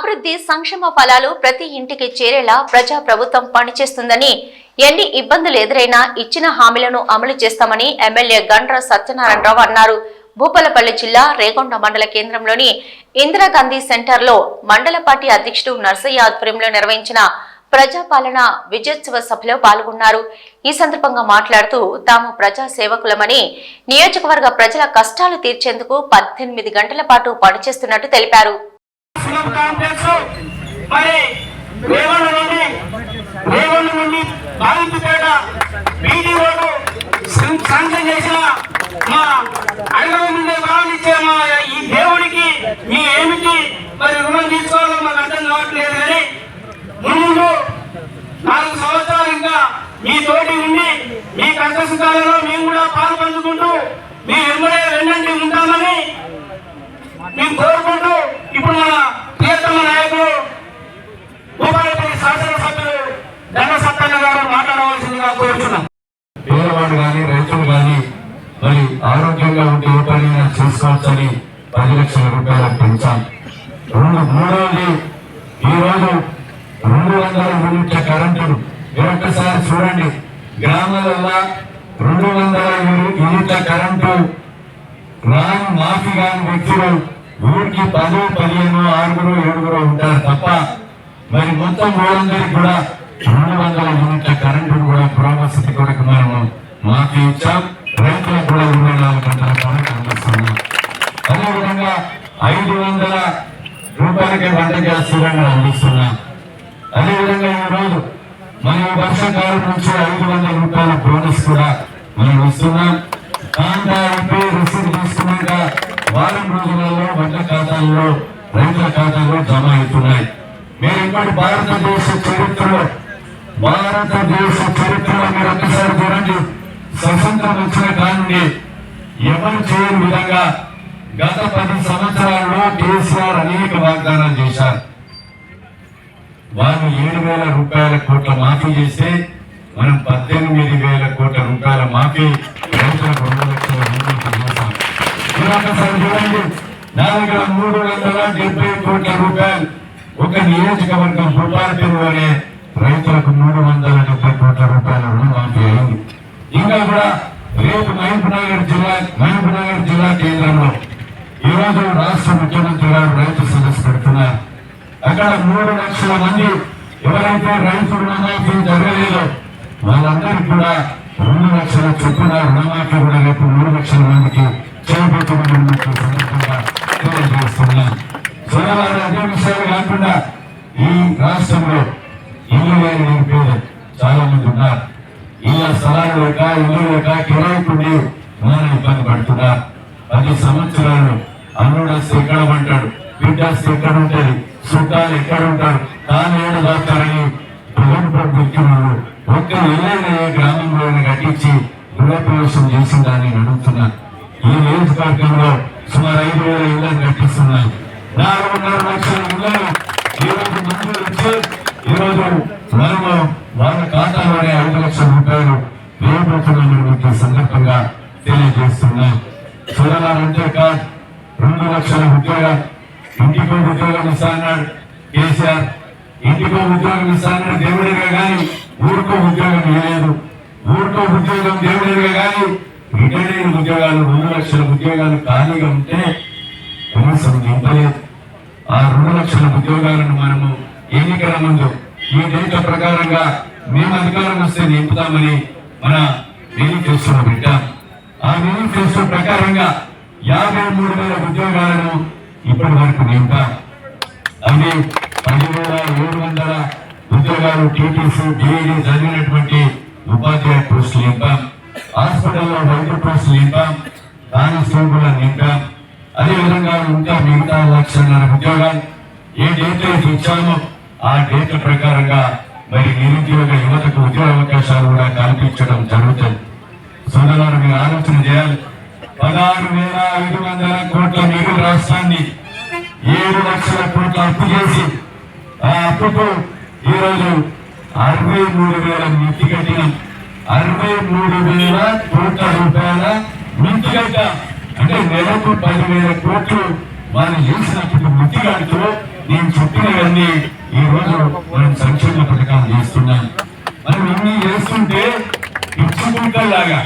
అభివృద్ధి సంక్షేమ ఫలాలు ప్రతి ఇంటికి చేరేలా ప్రజా ప్రభుత్వం పనిచేస్తుందని, ఎన్ని ఇబ్బందులు ఎదురైనా ఇచ్చిన హామీలను అమలు చేస్తామని ఎమ్మెల్యే గండ్ర సత్యనారాయణరావు అన్నారు. భూపాలపల్లి జిల్లా రేగొండ మండల కేంద్రంలోని ఇందిరాగాంధీ సెంటర్లో మండల పార్టీ అధ్యక్షుడు నర్సయ్య ఆధ్వర్యంలో నిర్వహించిన ప్రజాపాలన విజయోత్సవ సభలో పాల్గొన్నారు. ఈ సందర్భంగా మాట్లాడుతూ తాము ప్రజా సేవకులమని, నియోజకవర్గ ప్రజల కష్టాలు తీర్చేందుకు 18 గంటల పాటు పనిచేస్తున్నట్టు తెలిపారు. ముందు 4 సంవత్సరాలు ఇంకా మీ తోటి ఉండి మీ కష్ట సుఖాలలో మేము కూడా పాలు పంచుకుంటూ మీ వెంబడే వెన్నంటి ఉంటామని మేము కోరుకుంటూ ఇప్పుడు మన ప్రియతమ నాయకులు భూపాలపల్లి శాసనసభ్యులు గండ్ర సత్తన్న గారు మాట్లాడవలసిందిగా కోరుతున్నాం. పేదవాడు కానీ రైతులు కానీ మరి ఆరోగ్యంగా ఉంటే ఏ పనైనా చేసుకోవచ్చని 10 లక్షల రూపాయలు పెంచాం. మూడవది ఈరోజు 200 యూనిట్ల కరెంటును ఒక్కసారి చూడండి. గ్రామాలలో 200 యూనిట్ల కరెంటు రాని మాఫీ కాని వ్యక్తులు ఊరికి 10, 15, 6, 7 ఉంటారు తప్ప మరి మొత్తం ఊరందరికి కూడా 200 యూనిట్ల కరెంటును కూడా పురోగతి కొరకు మనము మాఫీ ఇచ్చాం. రైతులకు కూడా 24 గంటల కరెంటు అందిస్తున్నాం. అదేవిధంగా 500 రూపాయలకే వంట గ్యాస్ సిలిండర్ అందిస్తున్నాం. అదేవిధంగా ఈరోజు మన వర్షాకాలం నుంచి 500 రూపాయల బోనస్ కూడా మనం ఇస్తున్నాం. రసీదు తీసుకున్నాక వారం రోజులలో వంట ఖాతాల్లో రైతుల ఖాతాల్లో జమ అవుతున్నాయి. మీరు ఇప్పటి భారతదేశ చరిత్రలో మీరు ఒక్కసారి చూడండి. స్వతంత్రం వచ్చిన కానుండి ఎవరు చేయని విధంగా గత 10 సంవత్సరాల్లో కేసీఆర్ అనేక వాగ్దానాలు చేశారు. వాళ్ళు 7,000 రూపాయల కోట్ల మాఫీ చేస్తే మనం 18,000 కోట్ల రూపాయల మాఫీ రైతులకు 2 లక్షల చేశాం. ఒకసారి చూడండి, నా దగ్గర 370 కోట్ల రూపాయలు ఒక నియోజకవర్గం భూపాలపల్లిలోనే రైతులకు 370 కోట్ల రూపాయల రుణమాఫీ అయింది. ఇంకా కూడా రేపు మహబూబ్నగర్ జిల్లా కేంద్రంలో ఈరోజు రాష్ట్ర ముఖ్యమంత్రి గారు రైతు సదస్సు పెడుతున్నారు. అక్కడ 3 లక్షల మంది ఎవరైతే రైతు రుణమాఫీ జరగలేదో వాళ్ళందరికీ కూడా 2 లక్షల చొప్పున రుణమాఫీ కూడా రేపు 3 లక్షల మందికి చేయబోతున్న సందర్భంగా తెలియజేస్తున్నాం. సోదరులారా, అదే విషయాలు కాకుండా ఈ రాష్ట్రంలో ఇల్లు లేని నిరుపేదలు చాలా మంది ఉన్నారు. ఇళ్ళ స్థలాలు లేక ఇల్లు లేక కిరాయికుండి మనం ఇబ్బంది పడుతున్నారు. 10 సంవత్సరాలు అన్నుడస్తే ఎక్కడ ఉంటాడు, బిడ్డస్తే ఎక్కడ ఉంటుంది, చుట్టాలు ఎక్కడ ఉంటారు, తాను ఏడు దాస్తారని వ్యక్తులు ఒక్క ఇళ్ళైనా గ్రామంలో కట్టించి గృహప్రవేశం చేసిందని అడుగుతున్నారు. ఈ నియోజకవర్గంలో సుమారు 5,000 ఇళ్లను కట్టిస్తున్నాయి. 4.5 లక్షల ఇళ్లను ఈరోజు మంజూరు ఇచ్చి ఈరోజు మనము వాళ్ళ ఖాతాలోనే 5 లక్షల రూపాయలు వేయబోతున్నామని మీకు సందర్భంగా తెలియజేస్తున్నాం. చూడాలంటే కాదు, 2 లక్షల ఉద్యోగాలు, ఇంటికో ఉద్యోగం ఇస్తా అన్నాడు కేసీఆర్. ఇంటికో ఉద్యోగం ఇస్తా అన్నాడు దేవుడిగా కానీ ఊరికో ఉద్యోగం ఇవ్వలేదు. ఊరికో ఉద్యోగం దేవుడిగా కానీ రిటైర్డ్ ఉద్యోగాలు 2 లక్షల ఉద్యోగాలు ఖాళీగా ఉంటే కనీసం నింపలేదు. ఆ 2 లక్షల ఉద్యోగాలను మనము ఎన్నికల ముందు ఈ డేటా ప్రకారంగా మేము అధికారం వస్తే నింపుతామని మన మేనిఫెస్టోలో పెట్టాం. ఆ మేనిఫెస్టో ప్రకారంగా 53,000 ఉద్యోగాలను ఇప్పటి వరకు నింపాం. అవి 10,700 ఉద్యోగాలు టీటీసీ జేఈడీ చదివినటువంటి ఉపాధ్యాయ పోస్టులు నింపాం. హాస్పిటల్లో వైద్య పోస్టులు నింపాం. కానిస్టేబుల్ నింపాం. అదేవిధంగా ఇంకా మిగతా 1,50,000 ఉద్యోగాలు ఏ డేట్ అయితే ఇచ్చామో ఆ డేట్ ప్రకారంగా మరి నిరుద్యోగ యువతకు ఉద్యోగ అవకాశాలు కూడా కల్పించడం జరుగుతుంది. సోదరులు మీరు ఆలోచన చేయాలి. 16,500 కోట్ల మిగులు రాష్ట్రాన్ని 7 లక్షల కోట్ల అప్పు చేసి ఆ అప్పుకు ఈరోజు 63,000 మిత్తి కట్టినాం. 63,000 కోట్ల రూపాయల మిత్తి కట్టాం. అంటే నెలకు 10,000 కోట్లు వాళ్ళు చేసినప్పుడు మిత్తి కడుతూ నేను చెప్పినవన్నీ ఈ రోజు మనం సంక్షేమ పథకాలు చేస్తున్నాం. మనం ఇన్ని చేస్తుంటే పిచ్చి కుక్కల్లాగా